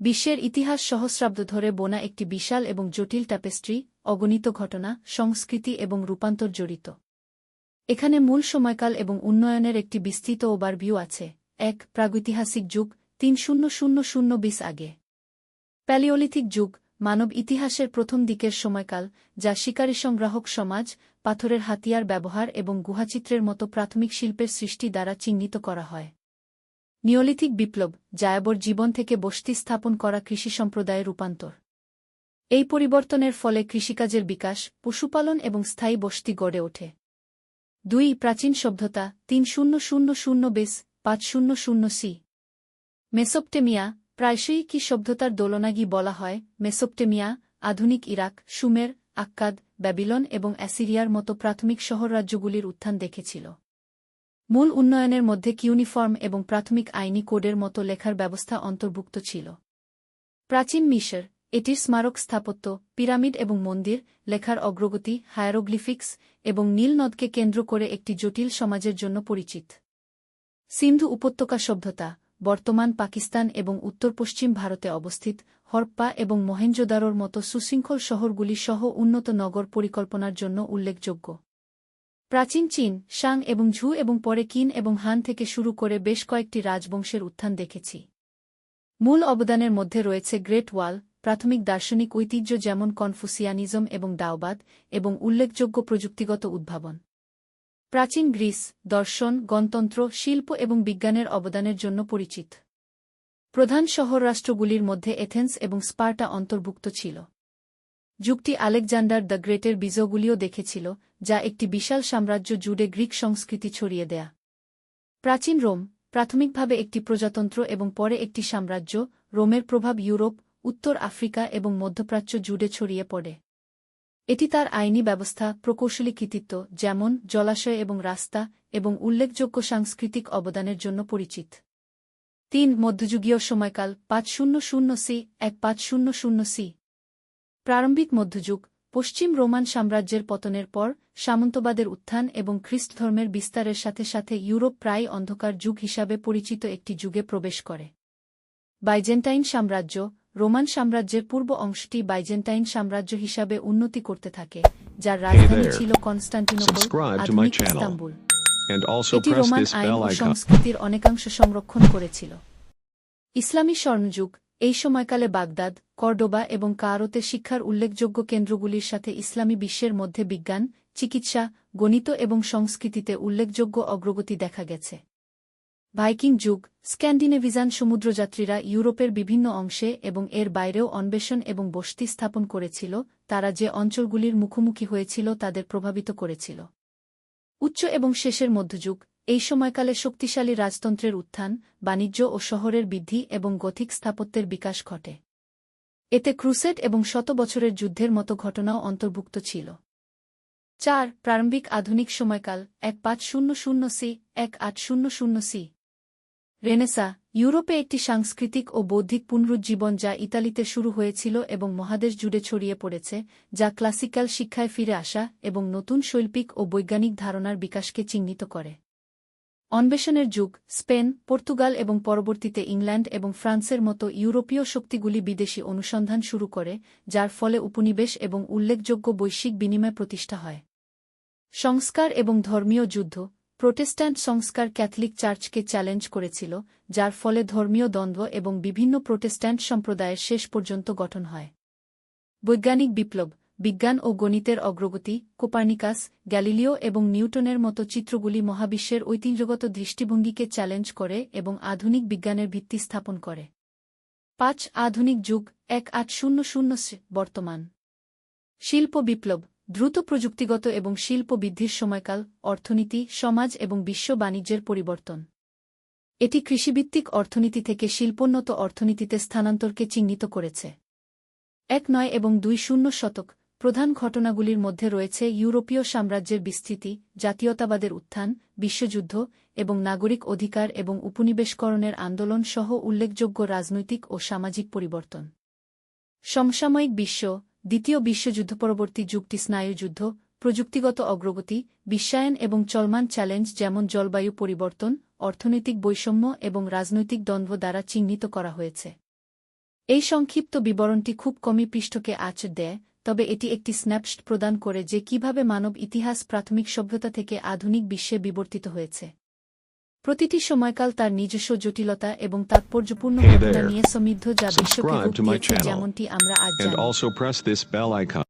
বিশ্বের ইতিহাস সহস্রাব্দ ধরে বোনা একটি বিশাল এবং জটিল ট্যাপেস্ট্রি, অগণিত ঘটনা, সংস্কৃতি এবং রূপান্তর জড়িত। এখানে মূল সময়কাল এবং উন্নয়নের একটি বিস্তৃত ওভারভিউ আছে। ১. প্রাগৈতিহাসিক যুগ ৩০০০ BC আগে। প্যালিওলিথিক যুগ, মানব ইতিহাসের প্রথম দিকের সময়কাল, যা শিকারী-সংগ্রাহক সমাজ, পাথরের হাতিয়ার ব্যবহার এবং গুহাচিত্রের মতো প্রাথমিক শিল্পের সৃষ্টি দ্বারা চিহ্নিত করা হয়। নিওলিথিক বিপ্লব, যাযাবর জীবন থেকে বসতি স্থাপন করা কৃষি সম্প্রদায়ের রূপান্তর। এই পরিবর্তনের ফলে কৃষিকাজের বিকাশ, পশুপালন এবং স্থায়ী বসতি গড়ে ওঠে। ২. প্রাচীন সভ্যতা ৩০০০ BC ৫০০ সি। মেসোপটেমিয়া, প্রায়শই কি সভ্যতার দোলনাগি বলা হয়। মেসোপটেমিয়া, আধুনিক ইরাক, সুমের, আক্কাদ, ব্যাবিলন এবং অ্যাসিরিয়ার মতো প্রাথমিক শহররাজ্যগুলির উত্থান দেখেছিল। মূল উন্নয়নের মধ্যে কিউনিফর্ম এবং প্রাথমিক আইনি কোডের মতো লেখার ব্যবস্থা অন্তর্ভুক্ত ছিল। প্রাচীন মিশর, এটির স্মারক স্থাপত্য, পিরামিড এবং মন্দির, লেখার অগ্রগতি, হায়ারোগ্লিফিক্স এবং নীল নদকে কেন্দ্র করে একটি জটিল সমাজের জন্য পরিচিত। সিন্ধু উপত্যকা সভ্যতা, বর্তমান পাকিস্তান এবং উত্তর-পশ্চিম ভারতে অবস্থিত, হরপ্পা এবং মহেঞ্জোদারোর মতো সুশৃঙ্খল শহরগুলি সহ উন্নত নগর পরিকল্পনার জন্য উল্লেখযোগ্য। প্রাচীন চীন, শাং এবং ঝু এবং পরে কিন এবং হান থেকে শুরু করে বেশ কয়েকটি রাজবংশের উত্থান দেখেছি। মূল অবদানের মধ্যে রয়েছে গ্রেট ওয়াল, প্রাথমিক দার্শনিক ঐতিহ্য যেমন কনফুসিয়ানিজম এবং দাওবাদ, এবং উল্লেখযোগ্য প্রযুক্তিগত উদ্ভাবন। প্রাচীন গ্রিস, দর্শন, গণতন্ত্র, শিল্প এবং বিজ্ঞানের অবদানের জন্য পরিচিত। প্রধান শহর-রাষ্ট্রগুলির মধ্যে এথেন্স এবং স্পার্টা অন্তর্ভুক্ত ছিল। যুগটি আলেকজান্ডার দ্য গ্রেটের বীজগুলিও দেখেছিল, যা একটি বিশাল সাম্রাজ্য জুড়ে গ্রিক সংস্কৃতি ছড়িয়ে দেয়া। প্রাচীন রোম, প্রাথমিকভাবে একটি প্রজাতন্ত্র এবং পরে একটি সাম্রাজ্য, রোমের প্রভাব ইউরোপ, উত্তর আফ্রিকা এবং মধ্যপ্রাচ্য জুড়ে ছড়িয়ে পড়ে। এটি তার আইনি ব্যবস্থা, প্রকৌশলী কৃতিত্ব যেমন জলাশয় এবং রাস্তা, এবং উল্লেখযোগ্য সাংস্কৃতিক অবদানের জন্য পরিচিত। ৩. মধ্যযুগীয় সময়কাল ৫০০ সি ১৫০ সি। প্রারম্ভিক মধ্যযুগ, পশ্চিম রোমান সাম্রাজ্যের পতনের পর সামন্তবাদের উত্থান এবং খ্রিস্টধর্মের বিস্তারের সাথে সাথে ইউরোপ প্রায় অন্ধকার যুগ হিসাবে পরিচিত একটি যুগে প্রবেশ করে। বাইজেন্টাইন সাম্রাজ্য, রোমান সাম্রাজ্যের পূর্ব অংশটি বাইজেন্টাইন সাম্রাজ্য হিসাবে উন্নতি করতে থাকে, যার রাজধানী ছিল কনস্টান্টিনোপল, আধুনিক ইস্তাম্বুল। এটি রোমান আইন ও সংস্কৃতির অনেকাংশ সংরক্ষণ করেছিল। ইসলামী স্বর্ণযুগ, এই সময়কালে বাগদাদ, কর্ডোবা এবং কায়রোতে শিক্ষার উল্লেখযোগ্য কেন্দ্রগুলির সাথে ইসলামী বিশ্বের মধ্যে বিজ্ঞান, চিকিৎসা, গণিত এবং সংস্কৃতিতে উল্লেখযোগ্য অগ্রগতি দেখা গেছে। ভাইকিং যুগ, স্ক্যান্ডিনেভিয়ান সমুদ্রযাত্রীরা ইউরোপের বিভিন্ন অংশে এবং এর বাইরেও অন্বেষণ এবং বসতি স্থাপন করেছিল, তারা যে অঞ্চলগুলির মুখোমুখি হয়েছিল তাদের প্রভাবিত করেছিল। উচ্চ এবং শেষের মধ্যযুগ, এই সময়কালে শক্তিশালী রাজতন্ত্রের উত্থান, বাণিজ্য ও শহরের বৃদ্ধি এবং গথিক স্থাপত্যের বিকাশ ঘটে। এতে ক্রুসেড এবং শত বছরের যুদ্ধের মতো ঘটনাও অন্তর্ভুক্ত ছিল। ৪. প্রারম্ভিক আধুনিক সময়কাল ১৫০০ সি ১৮০০ সি। রেনেসা, ইউরোপে একটি সাংস্কৃতিক ও বৌদ্ধিক পুনরুজ্জীবন যা ইতালিতে শুরু হয়েছিল এবং মহাদেশ জুড়ে ছড়িয়ে পড়েছে, যা ক্লাসিক্যাল শিক্ষায় ফিরে আসা এবং নতুন শৈল্পিক ও বৈজ্ঞানিক ধারণার বিকাশকে চিহ্নিত করে। অন্বেষণের যুগ, স্পেন, পর্তুগাল এবং পরবর্তীতে ইংল্যান্ড এবং ফ্রান্সের মতো ইউরোপীয় শক্তিগুলি বিদেশী অনুসন্ধান শুরু করে, যার ফলে উপনিবেশ এবং উল্লেখযোগ্য বৈশ্বিক বিনিময় প্রতিষ্ঠা হয়। সংস্কার এবং ধর্মীয় যুদ্ধ, প্রোটেস্ট্যান্ট সংস্কার ক্যাথলিক চার্চকে চ্যালেঞ্জ করেছিল, যার ফলে ধর্মীয় দ্বন্দ্ব এবং বিভিন্ন প্রোটেস্ট্যান্ট সম্প্রদায়ের শেষ পর্যন্ত গঠন হয়। বৈজ্ঞানিক বিপ্লব, বিজ্ঞান ও গণিতের অগ্রগতি, কোপার্নিকাস, গ্যালিলিও এবং নিউটনের মতো চিত্রগুলি মহাবিশ্বের ঐতিহ্যগত দৃষ্টিভঙ্গিকে চ্যালেঞ্জ করে এবং আধুনিক বিজ্ঞানের ভিত্তি স্থাপন করে। ৫. আধুনিক যুগ ১৮০০ বর্তমান। শিল্প বিপ্লব, দ্রুত প্রযুক্তিগত এবং শিল্প বৃদ্ধির সময়কাল, অর্থনীতি, সমাজ এবং বিশ্ব বাণিজ্যের পরিবর্তন। এটি কৃষিভিত্তিক অর্থনীতি থেকে শিল্পোন্নত অর্থনীতিতে স্থানান্তরকে চিহ্নিত করেছে। ১ এবং ২ শতক, প্রধান ঘটনাগুলির মধ্যে রয়েছে ইউরোপীয় সাম্রাজ্যের বিস্তৃতি, জাতীয়তাবাদের উত্থান, বিশ্বযুদ্ধ, এবং নাগরিক অধিকার এবং উপনিবেশকরণের আন্দোলন সহ উল্লেখযোগ্য রাজনৈতিক ও সামাজিক পরিবর্তন। সমসাময়িক বিশ্ব, দ্বিতীয় বিশ্বযুদ্ধ পরবর্তী যুগটি স্নায়ুযুদ্ধ, প্রযুক্তিগত অগ্রগতি, বিশ্বায়ন এবং চলমান চ্যালেঞ্জ যেমন জলবায়ু পরিবর্তন, অর্থনৈতিক বৈষম্য এবং রাজনৈতিক দ্বন্দ্ব দ্বারা চিহ্নিত করা হয়েছে। এই সংক্ষিপ্ত বিবরণটি খুব কমই পৃষ্ঠকে আঁচ দেয়, তবে এটি একটি স্ন্যাপশট প্রদান করে যে কিভাবে মানব ইতিহাস প্রাথমিক সভ্যতা থেকে আধুনিক বিশ্বে বিবর্তিত হয়েছে। প্রতিটি সময়কাল তার নিজস্ব জটিলতা এবং তাৎপর্যপূর্ণ Hey ঘটনা there. নিয়ে সমৃদ্ধ যা বিশ্বকে Subscribe রূপ to my দিয়েছে channel. যেমনটি আমরা আজ And জানি। also press this bell icon.